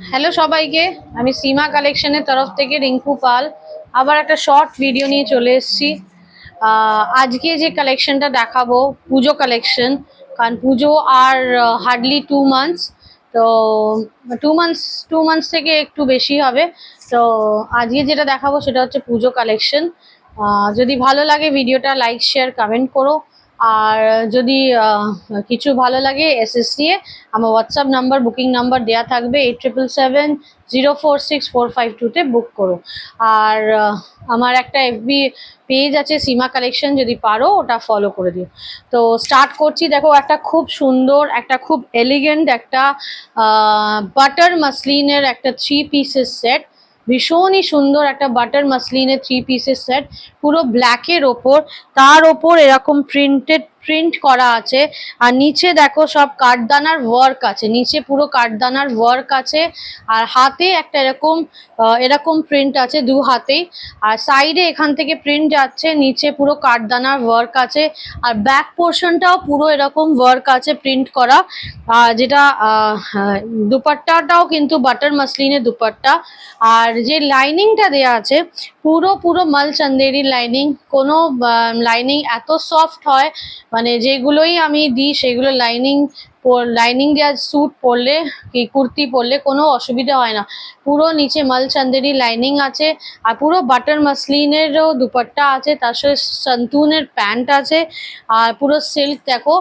Hello সবাইকে, আমি সীমা কালেকশনের তরফ থেকে রিঙ্কু পাল আবার একটা শর্ট ভিডিও নিয়ে চলে এসেছি। আজকে যে কালেকশনটা দেখাবো পুজো কালেকশন, কারণ পুজো আর হার্ডলি 2 মান্থস। তো 2 মান্থস থেকে একটু বেশি হবে। তো আজকে যেটা দেখাবো সেটা হচ্ছে পুজো কালেকশন। যদি ভালো লাগে ভিডিওটা লাইক শেয়ার কমেন্ট করো। আর যদি কিছু ভালো লাগে এসএসসিএ আমার হোয়াটসঅ্যাপ নাম্বার বুকিং নাম্বার দেওয়া থাকবে 8777046452-তে বুক করো। আর আমার একটা এফবি পেজ আছে সীমা কালেকশন, যদি পারো ওটা ফলো করে দিও। তো স্টার্ট করছি। দেখো একটা খুব সুন্দর, একটা খুব এলিগেন্ট, একটা বাটার মাসলিনের একটা 3 পিসের সেট। ভীষণই সুন্দর একটা বাটার মাসলিনের 3 পিসের সেট, পুরো ব্ল্যাকের ওপর, তার ওপর এরকম প্রিন্ট করা আছে। আর নিচে দেখো সব কাঠদানার ওয়ার্ক আছে, নিচে পুরো কাঠদানার ওয়ার্ক আছে। আর হাতে একটা এরকম প্রিন্ট আছে দু হাতেই। আর সাইডে এখান থেকে প্রিন্ট যাচ্ছে, নিচে পুরো কাঠদানার ওয়ার্ক আছে। আর ব্যাক পোর্শনটাও পুরো এরকম ওয়ার্ক আছে প্রিন্ট করা। যেটা দুপাট্টাটাও কিন্তু বাটার মাসলিনের দুপাট্টা। আর যে লাইনিংটা দেয়া আছে পুরো মাল চন্দেরি লাইনিং। কোনো লাইনিং এত সফট হয়, মানে যেগুলোই আমি দিই সেগুলো লাইনিং দেওয়া স্যুট পরলে কি কুর্তি পরলে কোনো অসুবিধা হয় না। পুরো নিচে মাল চন্দেরি লাইনিং আছে। আর পুরো বাটার মাসলিনেরও দুপাট্টা আছে, তার সাথে সন্তুনের প্যান্ট আছে। আর পুরো সিল্ক দেখো,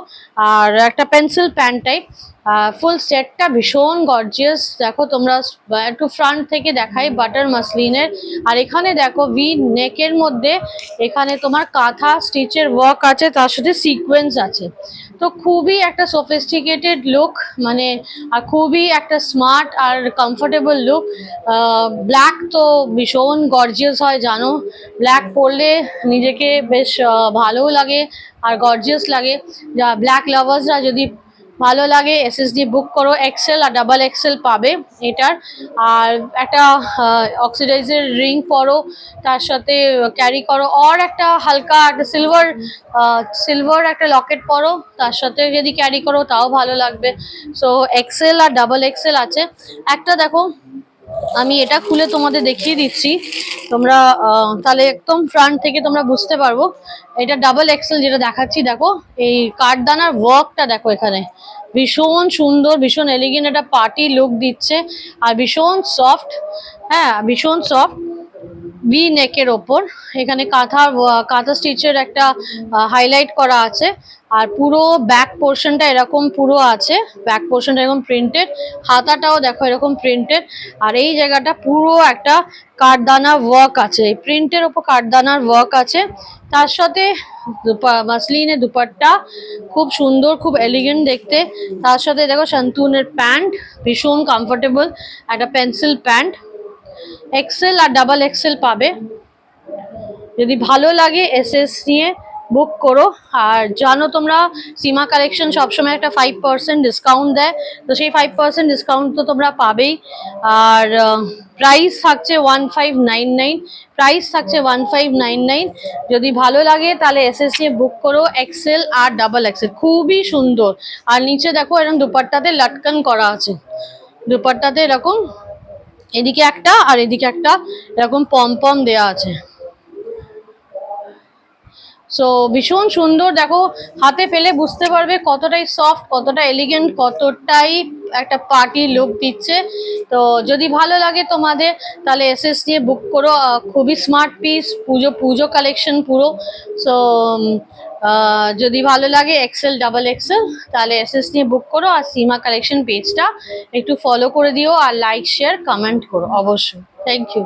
আর একটা পেন্সিল প্যান্ট টাইপ। ফুল সেটটা ভীষণ গর্জিয়াস। দেখো তোমরা একটু ফ্রন্ট থেকে দেখাই বাটার মাসলিনের। আর এখানে দেখো ভি নেকের মধ্যে এখানে তোমার কাঁথা স্টিচের ওয়ার্ক আছে, তার সাথে সিকোয়েন্স আছে। তো খুবই একটা সোফিস্টিকেটেড লুক, মানে আর খুবই একটা স্মার্ট আর কমফোর্টেবল লুক। ব্ল্যাক তো ভীষণ গর্জিয়াস হয় জানো, ব্ল্যাক পরলে নিজেকে বেশ ভালোও লাগে আর গর্জিয়াস লাগে। যা ব্ল্যাক লাভার্সরা যদি ভালো লাগে এসএসডি বুক করো, এক্সেল আর ডাবল এক্সেল পাবে এটার। আর একটা অক্সিডাইজের রিং পরো, তার সাথে ক্যারি করো। আর একটা হালকা একটা সিলভার একটা লকেট পরো, তার সাথে যদি ক্যারি করো তাও ভালো লাগবে। সো এক্সেল আর ডাবল এক্সেল আছে। একটা দেখো আমি এটা খুলে তোমাদের দেখিয়ে দিচ্ছি, তোমরা তাহলে একদম ফ্রন্ট থেকে তোমরা বুঝতে পারবো। এটা ডাবল এক্সেল যেটা দেখাচ্ছি, দেখো এই কাঠদানার ওয়ার্কটা দেখো এখানে ভীষণ সুন্দর, ভীষণ এলিগেন্ট, একটা পার্টি লুক দিচ্ছে। আর ভীষণ সফট, হ্যাঁ ভীষণ সফট। ভি নেকের ওপর এখানে কাঁথা স্টিচের একটা হাইলাইট করা আছে। আর পুরো ব্যাক পোর্শনটা এরকম পুরো আছে, ব্যাক পোর্শনটা এরকম প্রিন্টেড, হাতাটাও দেখো এরকম প্রিন্টেড। আর এই জায়গাটা পুরো একটা কাঠদানা ওয়ার্ক আছে, এই প্রিন্টের ওপর কাঠদানার ওয়ার্ক আছে। তার সাথে মাসলিনের দুপাট্টা খুব সুন্দর, খুব এলিগেন্ট দেখতে। তার সাথে দেখো শান্তুনের প্যান্ট ভীষণ কমফোর্টেবল, একটা পেন্সিল প্যান্ট। এক্সেল আর ডাবল এক্সেল পাবে, যদি ভালো লাগে এসএস নিয়ে বুক করো। আর জানো তোমরা সীমা কালেকশন সবসময় একটা 5% ডিসকাউন্ট দেয়, তো সেই 5% ডিসকাউন্ট তো তোমরা পাবেই। আর প্রাইস থাকছে 1599, প্রাইস থাকছে 1599। যদি ভালো লাগে তাহলে এসএস নিয়ে বুক করো, এক্সেল আর ডাবল এক্সেল খুবই সুন্দর। আর নিচে দেখো এরকম দুপাট্টাতে লটকন করা আছে, দুপাট্টাতে এরকম এদিকে একটা আর এদিকে একটা এরকম পম দেয়া আছে। সো ভীষণ সুন্দর, দেখো হাতে পেলে বুঝতে পারবে কতটাই সফট, কতটা এলিগেন্ট, কতটাই একটা পার্টি লুক দিচ্ছে। তো যদি ভালো লাগে তোমাদের তাহলে এসএস দিয়ে বুক করো। খুবই স্মার্ট পিস, পুজো কালেকশন পুরো। সো যদি ভালো লাগে এক্সেল ডাবল এক্সেল তাহলে এসএস নিয়ে বুক করো। আর সীমা কালেকশন পেজটা একটু ফলো করে দিও, আর লাইক শেয়ার কমেন্ট করো অবশ্যই। Thank you.